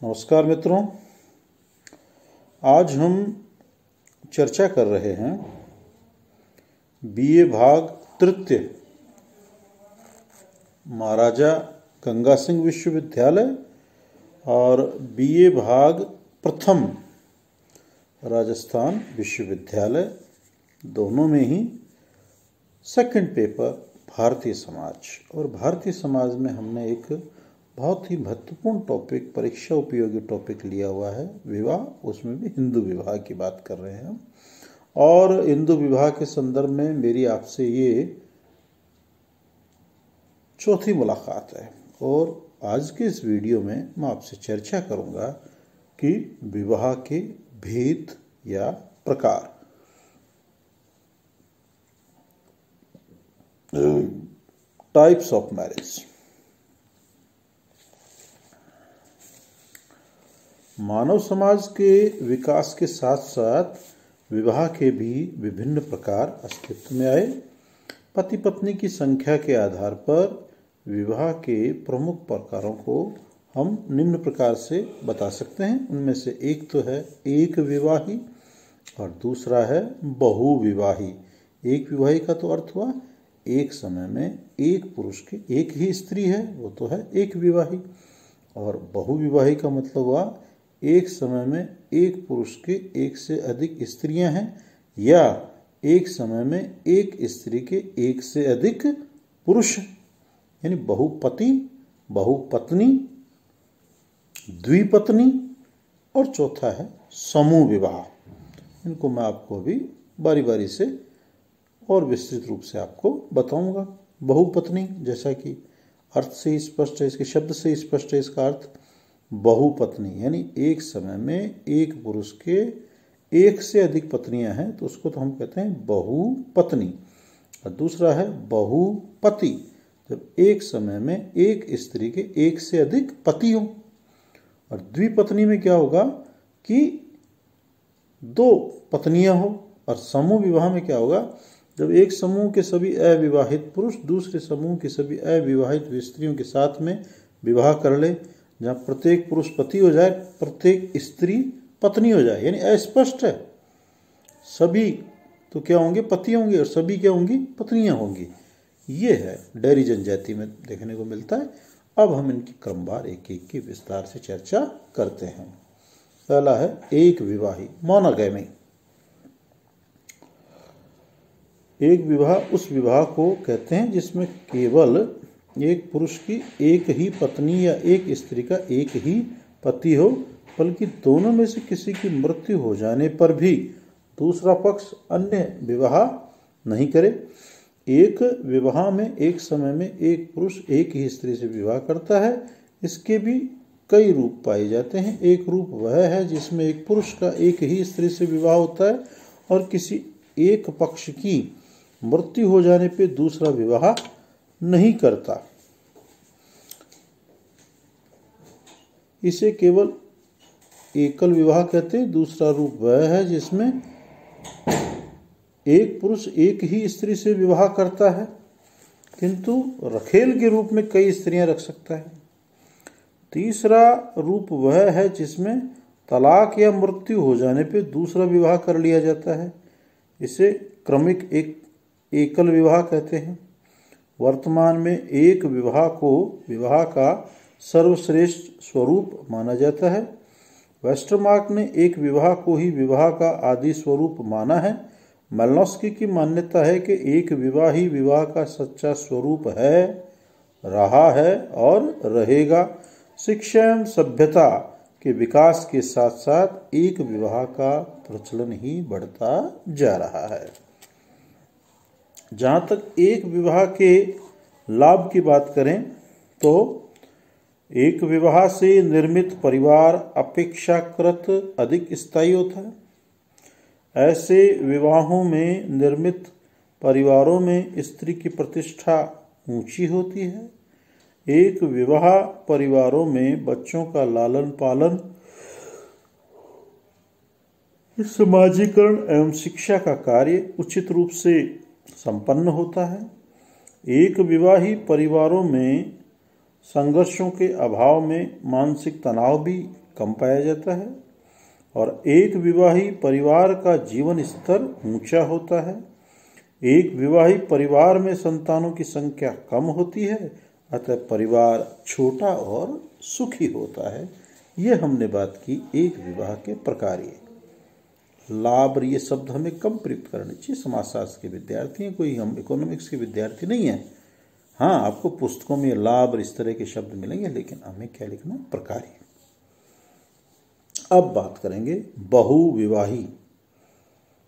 नमस्कार मित्रों, आज हम चर्चा कर रहे हैं बीए भाग तृतीय महाराजा गंगा सिंह विश्वविद्यालय और बीए भाग प्रथम राजस्थान विश्वविद्यालय, दोनों में ही सेकंड पेपर भारतीय समाज। और भारतीय समाज में हमने एक बहुत ही महत्वपूर्ण टॉपिक, परीक्षा उपयोगी टॉपिक लिया हुआ है, विवाह। उसमें भी हिंदू विवाह की बात कर रहे हैं हम। और हिंदू विवाह के संदर्भ में मेरी आपसे ये चौथी मुलाकात है। और आज के इस वीडियो में मैं आपसे चर्चा करूंगा कि विवाह के भेद या प्रकार। Types of marriage. मानव समाज के विकास के साथ साथ विवाह के भी विभिन्न प्रकार अस्तित्व में आए। पति पत्नी की संख्या के आधार पर विवाह के प्रमुख प्रकारों को हम निम्न प्रकार से बता सकते हैं। उनमें से एक तो है एक विवाही और दूसरा है बहुविवाही। एक विवाही का तो अर्थ हुआ एक समय में एक पुरुष की एक ही स्त्री है, वो तो है एक विवाही। और बहुविवाही का मतलब हुआ एक समय में एक पुरुष के एक से अधिक स्त्रियां हैं, या एक समय में एक स्त्री के एक से अधिक पुरुष, यानी बहुपति, बहुपत्नी, द्विपत्नी। और चौथा है समूह विवाह। इनको मैं आपको अभी बारी बारी से और विस्तृत रूप से आपको बताऊंगा। बहुपत्नी, जैसा कि अर्थ से स्पष्ट है, इसके शब्द से स्पष्ट है, इसका अर्थ बहुपत्नी यानी एक समय में एक पुरुष के एक से अधिक पत्नियां हैं, तो उसको तो हम कहते हैं बहुपत्नी। और दूसरा है बहुपति, जब एक समय में एक स्त्री के एक से अधिक पति हो। और द्विपत्नी में क्या होगा कि दो पत्नियां हो। और समूह विवाह में क्या होगा, जब एक समूह के सभी अविवाहित पुरुष दूसरे समूह के सभी अविवाहित स्त्रियों के साथ में विवाह कर ले, जहाँ प्रत्येक पुरुष पति हो जाए, प्रत्येक स्त्री पत्नी हो जाए। यानी अस्पष्ट है, सभी तो क्या होंगे, पति होंगे, और सभी क्या होंगी, पत्नियां होंगी। ये है डेयरी जनजाति में देखने को मिलता है। अब हम इनकी क्रमवार एक एक की विस्तार से चर्चा करते हैं। पहला है एक विवाही, मोनोगैमी। एक विवाह उस विवाह को कहते हैं जिसमें केवल एक पुरुष की एक ही पत्नी या एक स्त्री का एक ही पति हो, बल्कि दोनों में से किसी की मृत्यु हो जाने पर भी दूसरा पक्ष अन्य विवाह नहीं करे। एक विवाह में एक समय में एक पुरुष एक ही स्त्री से विवाह करता है। इसके भी कई रूप पाए जाते हैं। एक रूप वह है जिसमें एक पुरुष का एक ही स्त्री से विवाह होता है और किसी एक पक्ष की मृत्यु हो जाने पर दूसरा विवाह नहीं करता। इसे केवल एकल विवाह कहते हैं। दूसरा रूप वह है जिसमें एक पुरुष एक ही स्त्री से विवाह करता है, किंतु रखेल के रूप में कई स्त्रियां रख सकता है। तीसरा रूप वह है जिसमें तलाक या मृत्यु हो जाने पर दूसरा विवाह कर लिया जाता है। इसे क्रमिक एकल विवाह कहते हैं। वर्तमान में एक विवाह को विवाह का सर्वश्रेष्ठ स्वरूप माना जाता है। वेस्टरमार्क ने एक विवाह को ही विवाह का आदि स्वरूप माना है। मेलनोस्की की मान्यता है कि एक विवाह ही विवाह का सच्चा स्वरूप है, रहा है और रहेगा। शिक्षा एवं सभ्यता के विकास के साथ साथ एक विवाह का प्रचलन ही बढ़ता जा रहा है। जहाँ तक एक विवाह के लाभ की बात करें तो एक विवाह से निर्मित परिवार अपेक्षाकृत अधिक स्थायी होता है। ऐसे विवाहों में निर्मित परिवारों में स्त्री की प्रतिष्ठा ऊंची होती है। एक विवाह परिवारों में बच्चों का लालन पालन, समाजीकरण एवं शिक्षा का कार्य उचित रूप से संपन्न होता है। एक विवाही परिवारों में संघर्षों के अभाव में मानसिक तनाव भी कम पाया जाता है और एक विवाही परिवार का जीवन स्तर ऊंचा होता है। एक विवाही परिवार में संतानों की संख्या कम होती है, अतः परिवार छोटा और सुखी होता है। यह हमने बात की एक विवाह के प्रकार। लाभ, ये शब्द हमें कम प्रयुक्त करने चाहिए। समाजशास्त्र के विद्यार्थी हैं, कोई हम इकोनॉमिक्स के विद्यार्थी नहीं है। हाँ, आपको पुस्तकों में लाभ और इस तरह के शब्द मिलेंगे, लेकिन हमें क्या लिखना, प्रकारी। अब बात करेंगे बहुविवाही,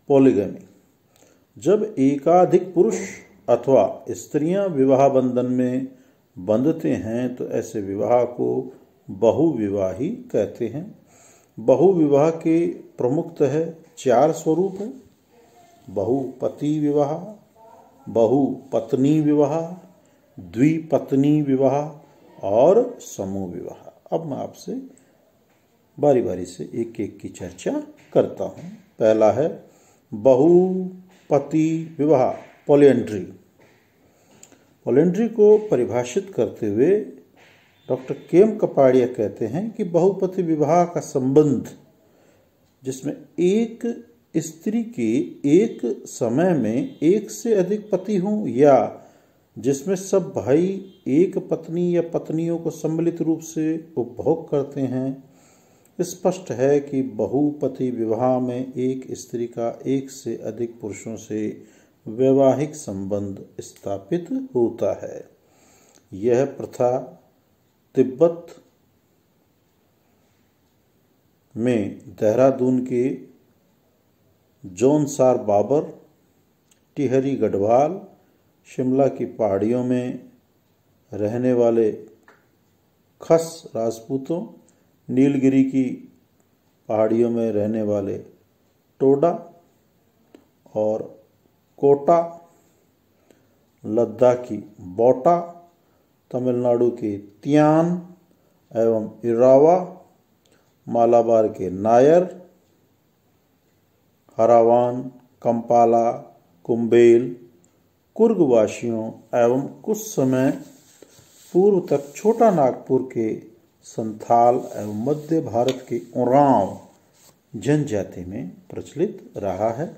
पॉलीगमी। जब एकाधिक पुरुष अथवा स्त्रियां विवाह बंधन में बंधते हैं तो ऐसे विवाह को बहुविवाही कहते हैं। बहुविवाह के प्रमुखतः 4 स्वरूप है: बहुपति विवाह, बहुपत्नी विवाह, द्विपत्नी विवाह और समूह विवाह। अब मैं आपसे बारी बारी से एक एक की चर्चा करता हूं। पहला है बहुपति विवाह, पॉलीएंड्री। पॉलीएंड्री को परिभाषित करते हुए डॉक्टर केम कपाड़िया कहते हैं कि बहुपति विवाह का संबंध जिसमें एक स्त्री के एक समय में एक से अधिक पति हों या जिसमें सब भाई एक पत्नी या पत्नियों को सम्मिलित रूप से उपभोग करते हैं। स्पष्ट है कि बहुपति विवाह में एक स्त्री का एक से अधिक पुरुषों से वैवाहिक संबंध स्थापित होता है। यह प्रथा तिब्बत में देहरादून के जौनसार बाबर, टिहरी गढ़वाल, शिमला की पहाड़ियों में रहने वाले खस राजपूतों, नीलगिरी की पहाड़ियों में रहने वाले टोडा और कोटा, लद्दाखी बोटा, तमिलनाडु के तियान एवं इरावा, मालाबार के नायर, हरावान, कंपाला, कुंबेल, कुर्ग वासियों एवं कुछ समय पूर्व तक छोटा नागपुर के संथाल एवं मध्य भारत के उरांव जनजाति में प्रचलित रहा है।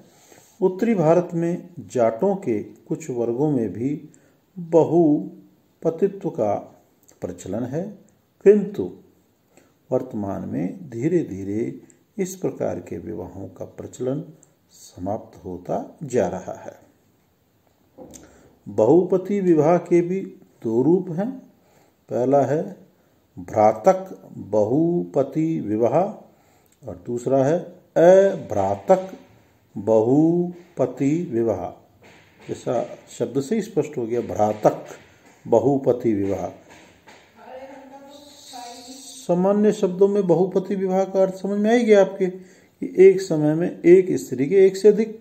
उत्तरी भारत में जाटों के कुछ वर्गों में भी बहुपतित्व का प्रचलन है, किंतु वर्तमान में धीरे धीरे इस प्रकार के विवाहों का प्रचलन समाप्त होता जा रहा है। बहुपति विवाह के भी 2 रूप हैं। पहला है भ्रातक बहुपति विवाह और दूसरा है अभ्रातक बहुपति विवाह। जैसा शब्द से ही स्पष्ट हो गया, भ्रातक बहुपति विवाह। सामान्य शब्दों में बहुपति विवाह का अर्थ समझ में आएगी आपके कि एक समय में एक स्त्री के एक से अधिक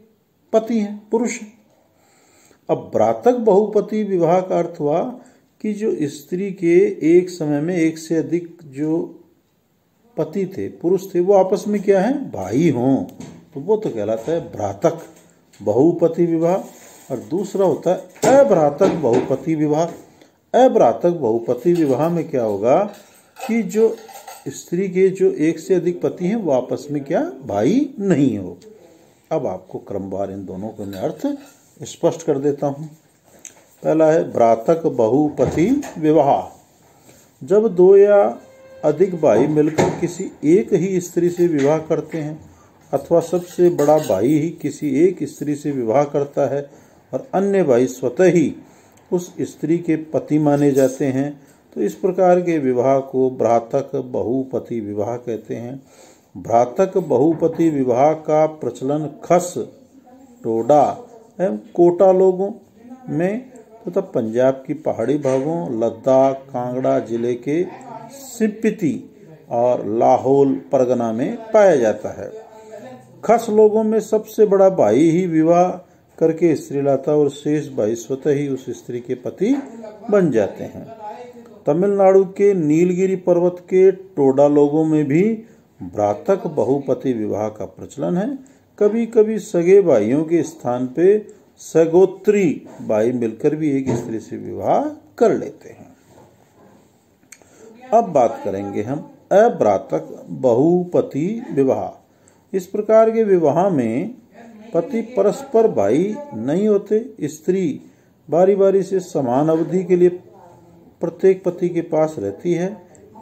पति हैं, पुरुष हैं। अब भ्रातक बहुपति विवाह का अर्थ हुआ कि जो स्त्री के एक समय में एक से अधिक जो पति थे, पुरुष थे, वो आपस में क्या है, भाई हों, तो वो तो कहलाता है भ्रातक बहुपति विवाह। और दूसरा होता है अभ्रातक बहुपति विवाह। अभ्रातक बहुपति विवाह में क्या होगा कि जो स्त्री के जो एक से अधिक पति हैं वो आपस में क्या, भाई नहीं हो। अब आपको क्रमवार इन दोनों के मैं अर्थ स्पष्ट कर देता हूं। पहला है भ्रातक बहुपति विवाह। जब 2 या अधिक भाई मिलकर किसी एक ही स्त्री से विवाह करते हैं अथवा सबसे बड़ा भाई ही किसी एक स्त्री से विवाह करता है और अन्य भाई स्वतः ही उस स्त्री के पति माने जाते हैं, तो इस प्रकार के विवाह को भ्रातक बहुपति विवाह कहते हैं। भ्रातक बहुपति विवाह का प्रचलन खस, टोडा एवं कोटा लोगों में तथा पंजाब की पहाड़ी भागों, लद्दाख, कांगड़ा जिले के सिम्पिति और लाहौल परगना में पाया जाता है। खस लोगों में सबसे बड़ा भाई ही विवाह करके स्त्री लाता और शेष भाई स्वतः ही उस स्त्री के पति बन जाते हैं। तमिलनाडु के नीलगिरी पर्वत के टोडा लोगों में भी भ्रातक बहुपति विवाह का प्रचलन है। कभी कभी सगे भाइयों के स्थान पे सगोत्री भाई मिलकर भी एक स्त्री से विवाह कर लेते हैं। अब बात करेंगे हम अभ्रातक बहुपति विवाह। इस प्रकार के विवाह में पति परस्पर भाई नहीं होते। स्त्री बारी बारी से समान अवधि के लिए प्रत्येक पति के पास रहती है।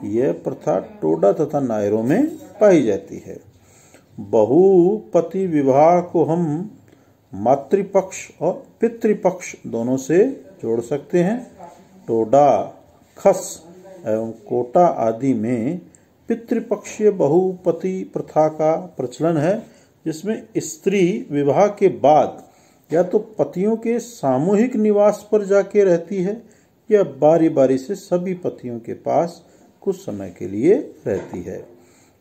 यह प्रथा टोडा तथा नायरों में पाई जाती है। बहुपति विवाह को हम मातृपक्ष और पितृपक्ष दोनों से जोड़ सकते हैं। टोडा, खस एवं कोटा आदि में पितृपक्षीय बहुपति प्रथा का प्रचलन है, जिसमें स्त्री विवाह के बाद या तो पतियों के सामूहिक निवास पर जाके रहती है या बारी बारी से सभी पतियों के पास कुछ समय के लिए रहती है।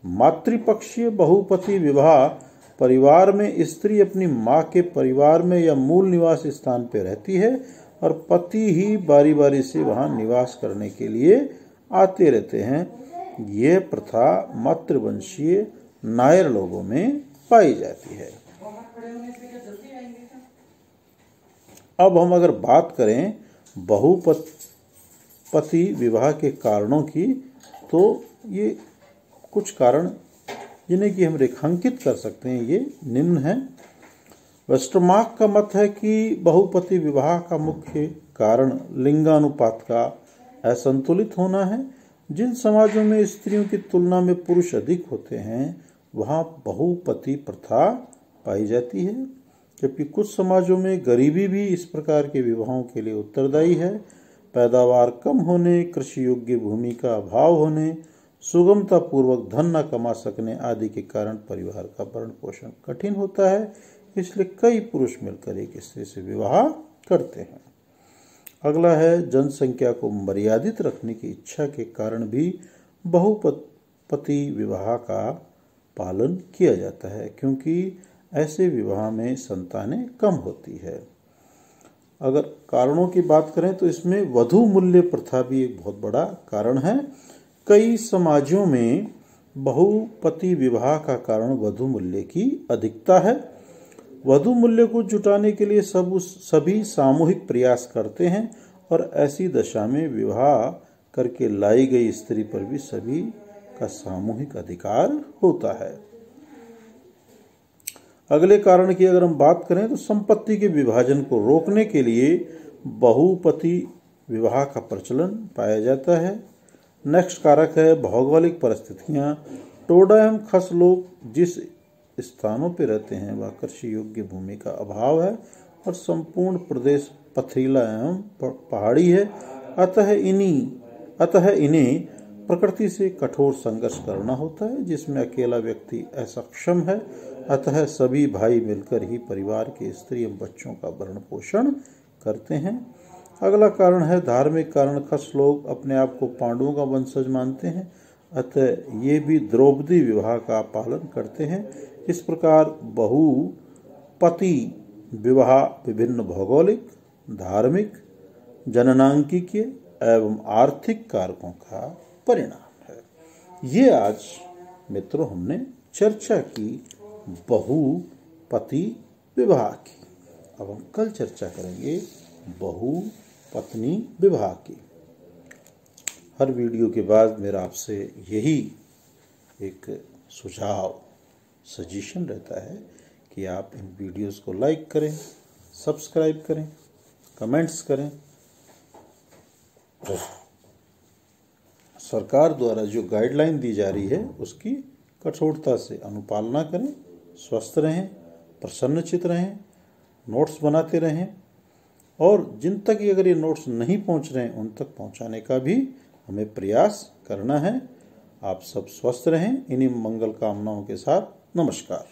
मातृपक्षीय बहुपति विवाह परिवार में स्त्री अपनी मां के परिवार में या मूल निवास स्थान पर रहती है और पति ही बारी बारी से वहां निवास करने के लिए आते रहते हैं। यह प्रथा मातृवंशीय नायर लोगों में पाई जाती है। अब हम अगर बात करें बहुपति विवाह के कारणों की, तो ये कुछ कारण जिन्हें कि हम रेखांकित कर सकते हैं ये निम्न है। वेस्टरमार्क का मत है कि बहुपति विवाह का मुख्य कारण लिंगानुपात का असंतुलित होना है। जिन समाजों में स्त्रियों की तुलना में पुरुष अधिक होते हैं वहां बहुपति प्रथा पाई जाती है, जबकि कुछ समाजों में गरीबी भी इस प्रकार के विवाहों के लिए उत्तरदायी है। पैदावार कम होने, कृषि योग्य भूमि का अभाव होने, सुगमता पूर्वक धन न कमा सकने आदि के कारण परिवार का भरण पोषण कठिन होता है। इसलिए कई पुरुष मिलकर एक स्त्री से विवाह करते हैं। अगला है जनसंख्या को मर्यादित रखने की इच्छा के कारण भी बहुपति विवाह का पालन किया जाता है, क्योंकि ऐसे विवाह में संतानें कम होती है। अगर कारणों की बात करें तो इसमें वधू मूल्य प्रथा भी एक बहुत बड़ा कारण है। कई समाजों में बहुपति विवाह का कारण वधू मूल्य की अधिकता है। वधू मूल्य को जुटाने के लिए सभी सामूहिक प्रयास करते हैं और ऐसी दशा में विवाह करके लाई गई स्त्री पर भी सभी का सामूहिक अधिकार होता है। अगले कारण की अगर हम बात करें तो संपत्ति के विभाजन को रोकने के लिए बहुपति विवाह का प्रचलन पाया जाता है। नेक्स्ट कारक है भौगोलिक परिस्थितियां। टोडा एवं खस लोग जिस स्थानों पर रहते हैं वह कृषि योग्य भूमि का अभाव है और संपूर्ण प्रदेश पथरीला एवं पहाड़ी है। अतः इन्हें प्रकृति से कठोर संघर्ष करना होता है, जिसमें अकेला व्यक्ति असक्षम है। अतः सभी भाई मिलकर ही परिवार के स्त्री एवं बच्चों का भरण पोषण करते हैं। अगला कारण है धार्मिक कारण। खस लोग अपने आप को पांडवों का वंशज मानते हैं, अतः ये भी द्रौपदी विवाह का पालन करते हैं। इस प्रकार बहुपति विवाह विभिन्न भौगोलिक, धार्मिक, जननांकिकीय एवं आर्थिक कारकों का परिणाम है। ये आज मित्रों हमने चर्चा की बहुपति विवाह की। अब हम कल चर्चा करेंगे बहुपत्नी विवाह की। हर वीडियो के बाद मेरा आपसे यही एक सुझाव, सजेशन रहता है कि आप इन वीडियोस को लाइक करें, सब्सक्राइब करें, कमेंट्स करें। सरकार द्वारा जो गाइडलाइन दी जा रही है उसकी कठोरता से अनुपालना करें। स्वस्थ रहें, प्रसन्नचित रहें, नोट्स बनाते रहें और जिन तक अगर ये नोट्स नहीं पहुंच रहे हैं उन तक पहुंचाने का भी हमें प्रयास करना है। आप सब स्वस्थ रहें। इन्हीं मंगल कामनाओं के साथ नमस्कार।